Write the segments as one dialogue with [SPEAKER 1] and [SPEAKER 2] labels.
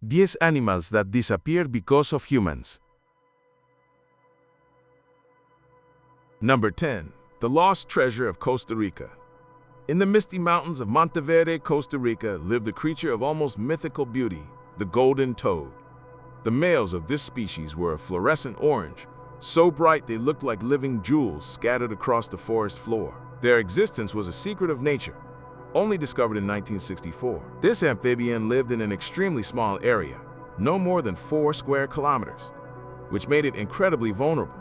[SPEAKER 1] 10 animals that disappeared because of humans. Number 10. The lost treasure of Costa Rica. In the misty mountains of Monteverde, Costa Rica, lived a creature of almost mythical beauty, the golden toad. The males of this species were a fluorescent orange, so bright they looked like living jewels scattered across the forest floor. Their existence was a secret of nature, only discovered in 1964. This amphibian lived in an extremely small area, no more than 4 square kilometers, which made it incredibly vulnerable.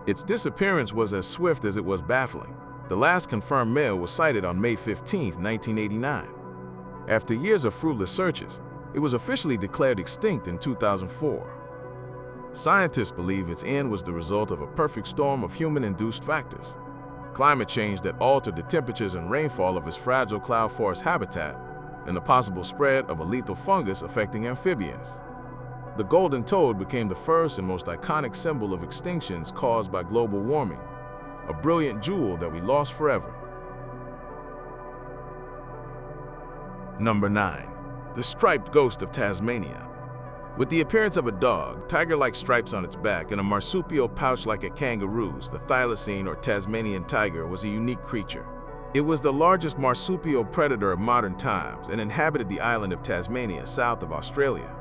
[SPEAKER 1] Its disappearance was as swift as it was baffling. The last confirmed male was sighted on May 15, 1989. After years of fruitless searches, it was officially declared extinct in 2004. Scientists believe its end was the result of a perfect storm of human-induced factors. Climate change that altered the temperatures and rainfall of its fragile cloud forest habitat, and the possible spread of a lethal fungus affecting amphibians. The golden toad became the first and most iconic symbol of extinctions caused by global warming, a brilliant jewel that we lost forever. Number 9. The striped ghost of Tasmania. With the appearance of a dog, tiger-like stripes on its back, and a marsupial pouch like a kangaroo's, the thylacine or Tasmanian tiger was a unique creature. It was the largest marsupial predator of modern times and inhabited the island of Tasmania, south of Australia.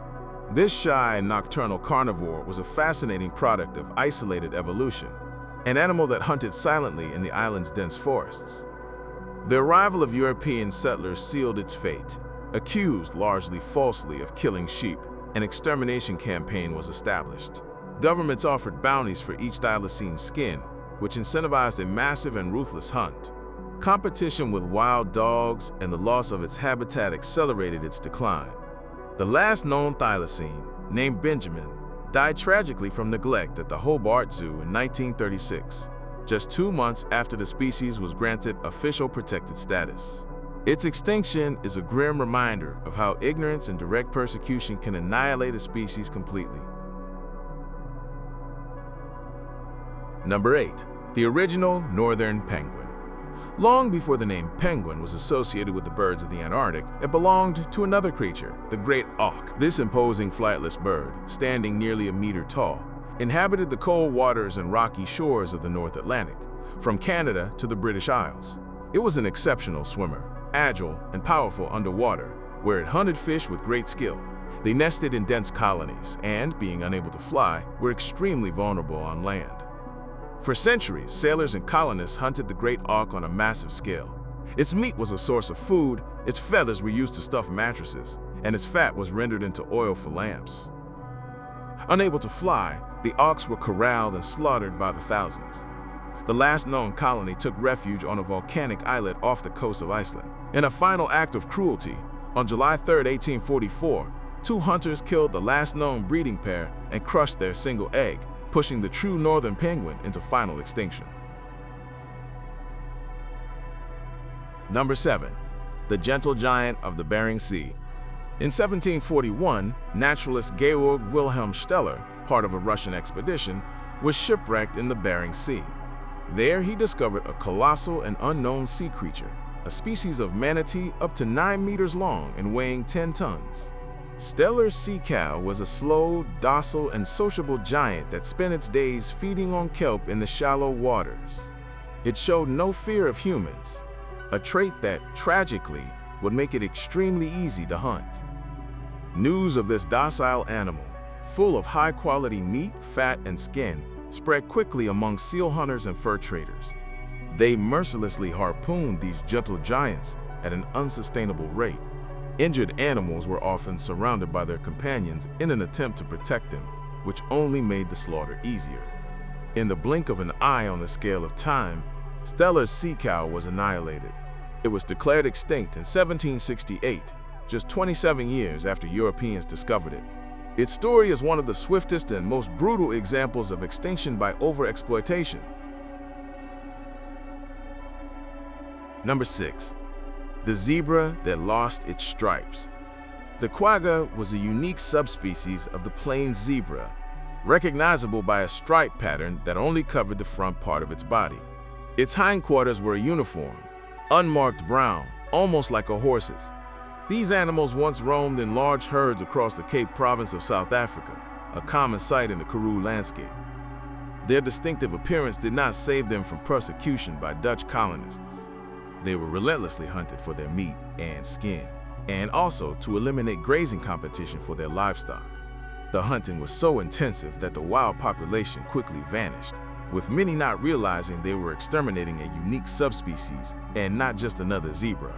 [SPEAKER 1] This shy and nocturnal carnivore was a fascinating product of isolated evolution, an animal that hunted silently in the island's dense forests. The arrival of European settlers sealed its fate. Accused, largely falsely, of killing sheep, an extermination campaign was established. Governments offered bounties for each thylacine skin, which incentivized a massive and ruthless hunt. Competition with wild dogs and the loss of its habitat accelerated its decline. The last known thylacine, named Benjamin, died tragically from neglect at the Hobart Zoo in 1936, just 2 months after the species was granted official protected status. Its extinction is a grim reminder of how ignorance and direct persecution can annihilate a species completely. Number 8. The original northern penguin. Long before the name penguin was associated with the birds of the Antarctic, it belonged to another creature, the great auk. This imposing flightless bird, standing nearly a meter tall, inhabited the cold waters and rocky shores of the North Atlantic, from Canada to the British Isles. It was an exceptional swimmer, agile and powerful underwater, where it hunted fish with great skill. They nested in dense colonies and, being unable to fly, were extremely vulnerable on land. For centuries, sailors and colonists hunted the great auk on a massive scale. Its meat was a source of food, its feathers were used to stuff mattresses, and its fat was rendered into oil for lamps. Unable to fly, the auks were corralled and slaughtered by the thousands. The last known colony took refuge on a volcanic islet off the coast of Iceland. In a final act of cruelty, on July 3, 1844, 2 hunters killed the last known breeding pair and crushed their single egg, pushing the true northern penguin into final extinction. Number 7. The gentle giant of the Bering Sea. In 1741, naturalist Georg Wilhelm Steller, part of a Russian expedition, was shipwrecked in the Bering Sea. There he discovered a colossal and unknown sea creature, a species of manatee up to 9 meters long and weighing 10 tons. Steller's sea cow was a slow, docile, and sociable giant that spent its days feeding on kelp in the shallow waters. It showed no fear of humans, a trait that, tragically, would make it extremely easy to hunt. News of this docile animal, full of high-quality meat, fat, and skin, spread quickly among seal hunters and fur traders. They mercilessly harpooned these gentle giants at an unsustainable rate. Injured animals were often surrounded by their companions in an attempt to protect them, which only made the slaughter easier. In the blink of an eye on the scale of time, Steller's sea cow was annihilated. It was declared extinct in 1768, just 27 years after Europeans discovered it. Its story is one of the swiftest and most brutal examples of extinction by overexploitation. Number 6. The zebra that lost its stripes. The quagga was a unique subspecies of the plains zebra, recognizable by a stripe pattern that only covered the front part of its body. Its hindquarters were uniform, unmarked brown, almost like a horse's. These animals once roamed in large herds across the Cape Province of South Africa, a common sight in the Karoo landscape. Their distinctive appearance did not save them from persecution by Dutch colonists. They were relentlessly hunted for their meat and skin, and also to eliminate grazing competition for their livestock. The hunting was so intensive that the wild population quickly vanished, with many not realizing they were exterminating a unique subspecies and not just another zebra.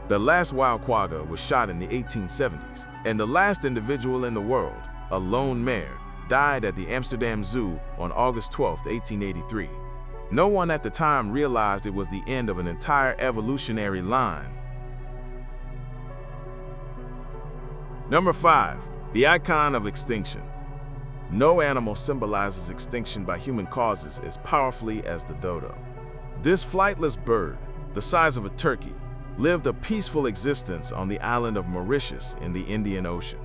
[SPEAKER 1] The last wild quagga was shot in the 1870s, and the last individual in the world, a lone mare, died at the Amsterdam Zoo on August 12, 1883. No one at the time realized it was the end of an entire evolutionary line. Number 5. The icon of extinction. No animal symbolizes extinction by human causes as powerfully as the dodo. This flightless bird, the size of a turkey, lived a peaceful existence on the island of Mauritius in the Indian Ocean.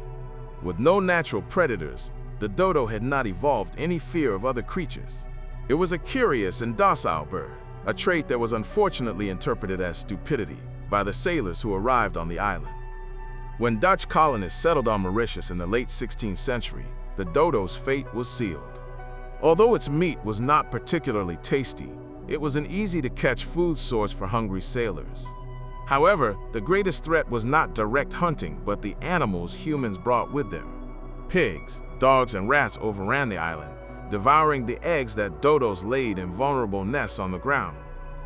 [SPEAKER 1] With no natural predators, the dodo had not evolved any fear of other creatures. It was a curious and docile bird, a trait that was unfortunately interpreted as stupidity by the sailors who arrived on the island. When Dutch colonists settled on Mauritius in the late 16th century, the dodo's fate was sealed. Although its meat was not particularly tasty, it was an easy-to-catch food source for hungry sailors. However, the greatest threat was not direct hunting, but the animals humans brought with them. Pigs, dogs, and rats overran the island, devouring the eggs that dodos laid in vulnerable nests on the ground.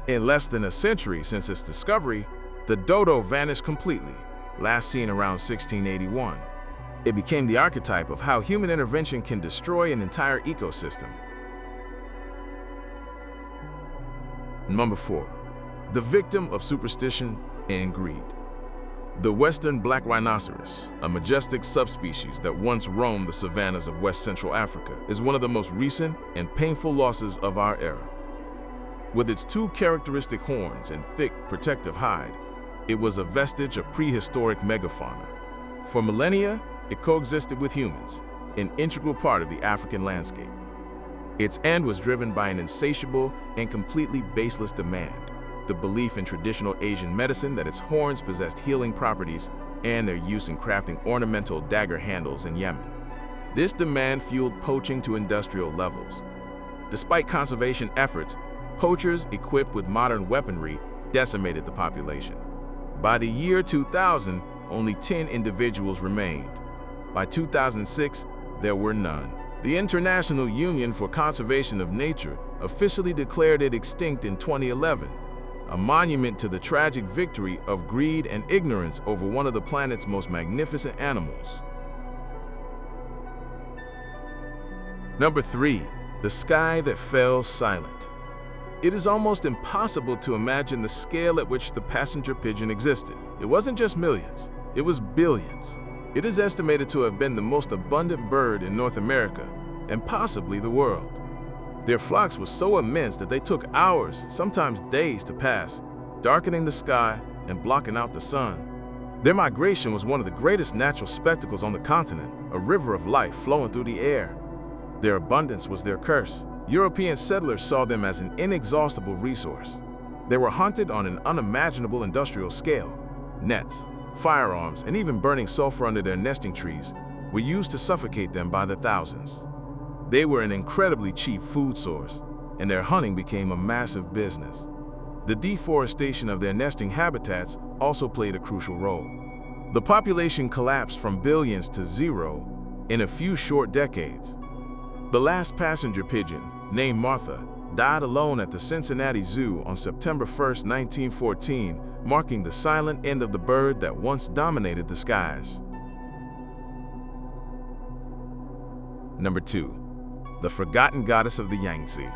[SPEAKER 1] In less than a century since its discovery, the dodo vanished completely, last seen around 1681. It became the archetype of how human intervention can destroy an entire ecosystem. Number 4. The victim of superstition and greed. The western black rhinoceros, a majestic subspecies that once roamed the savannas of West Central Africa, is one of the most recent and painful losses of our era. With its 2 characteristic horns and thick, protective hide, it was a vestige of prehistoric megafauna. For millennia, it coexisted with humans, an integral part of the African landscape. Its end was driven by an insatiable and completely baseless demand, the belief in traditional Asian medicine that its horns possessed healing properties and their use in crafting ornamental dagger handles in Yemen. This demand fueled poaching to industrial levels. Despite conservation efforts, poachers equipped with modern weaponry decimated the population. By the year 2000, only 10 individuals remained. By 2006, there were none. The International Union for Conservation of Nature officially declared it extinct in 2011, a monument to the tragic victory of greed and ignorance over one of the planet's most magnificent animals. Number 3. The sky that fell silent. It is almost impossible to imagine the scale at which the passenger pigeon existed. It wasn't just millions, it was billions. It is estimated to have been the most abundant bird in North America, and possibly the world. Their flocks were so immense that they took hours, sometimes days to pass, darkening the sky and blocking out the sun. Their migration was one of the greatest natural spectacles on the continent, a river of life flowing through the air. Their abundance was their curse. European settlers saw them as an inexhaustible resource. They were hunted on an unimaginable industrial scale. Nets, firearms, and even burning sulfur under their nesting trees were used to suffocate them by the thousands. They were an incredibly cheap food source, and their hunting became a massive business. The deforestation of their nesting habitats also played a crucial role. The population collapsed from billions to zero in a few short decades. The last passenger pigeon, named Martha, died alone at the Cincinnati Zoo on September 1, 1914, marking the silent end of the bird that once dominated the skies. Number 2. The forgotten goddess of the Yangtze.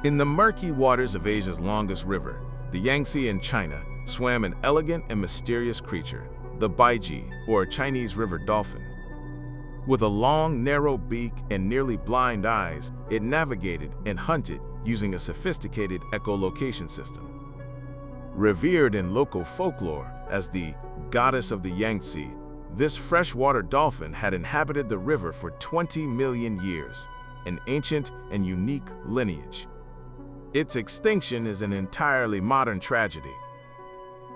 [SPEAKER 1] In the murky waters of Asia's longest river, the Yangtze in China, swam an elegant and mysterious creature, the baiji, or Chinese river dolphin. With a long, narrow beak and nearly blind eyes, it navigated and hunted using a sophisticated echolocation system. Revered in local folklore as the goddess of the Yangtze, this freshwater dolphin had inhabited the river for 20 million years, an ancient and unique lineage. Its extinction is an entirely modern tragedy.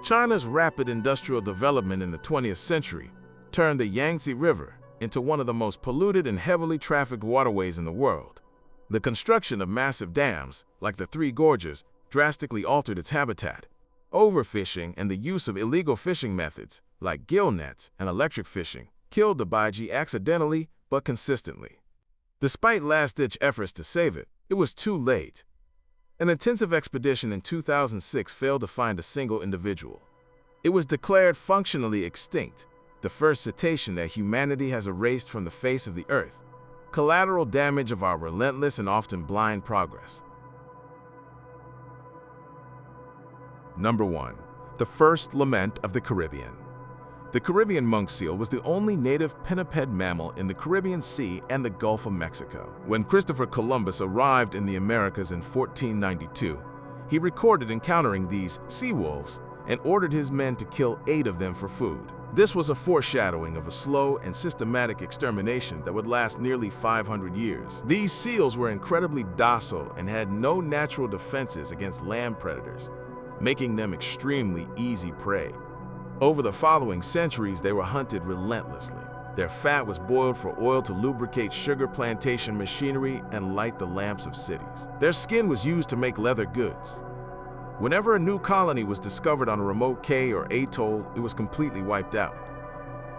[SPEAKER 1] China's rapid industrial development in the 20th century turned the Yangtze River into one of the most polluted and heavily trafficked waterways in the world. The construction of massive dams, like the Three Gorges, drastically altered its habitat. Overfishing and the use of illegal fishing methods, like gill nets and electric fishing, killed the Baiji accidentally but consistently. Despite last-ditch efforts to save it, it was too late. An intensive expedition in 2006 failed to find a single individual. It was declared functionally extinct, the first cetacean that humanity has erased from the face of the earth. Collateral damage of our relentless and often blind progress. Number 1. The first lament of the Caribbean. The Caribbean monk seal was the only native pinniped mammal in the Caribbean Sea and the Gulf of Mexico. When Christopher Columbus arrived in the Americas in 1492, he recorded encountering these sea wolves and ordered his men to kill 8 of them for food. This was a foreshadowing of a slow and systematic extermination that would last nearly 500 years. These seals were incredibly docile and had no natural defenses against land predators, making them extremely easy prey. Over the following centuries, they were hunted relentlessly. Their fat was boiled for oil to lubricate sugar plantation machinery and light the lamps of cities. Their skin was used to make leather goods. Whenever a new colony was discovered on a remote cay or atoll, it was completely wiped out.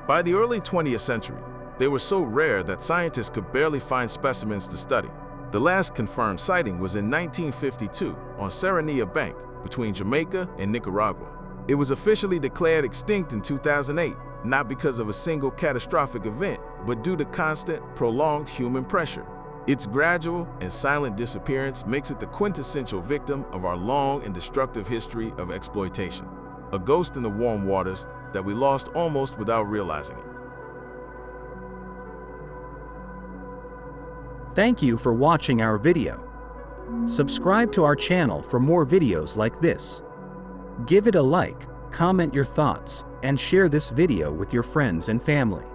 [SPEAKER 1] By the early 20th century, they were so rare that scientists could barely find specimens to study. The last confirmed sighting was in 1952 on Serranía Bank between Jamaica and Nicaragua. It was officially declared extinct in 2008, not because of a single catastrophic event, but due to constant, prolonged human pressure. Its gradual and silent disappearance makes it the quintessential victim of our long and destructive history of exploitation, a ghost in the warm waters that we lost almost without realizing it.
[SPEAKER 2] Thank you for watching our video. Subscribe to our channel for more videos like this. Give it a like, comment your thoughts, and share this video with your friends and family.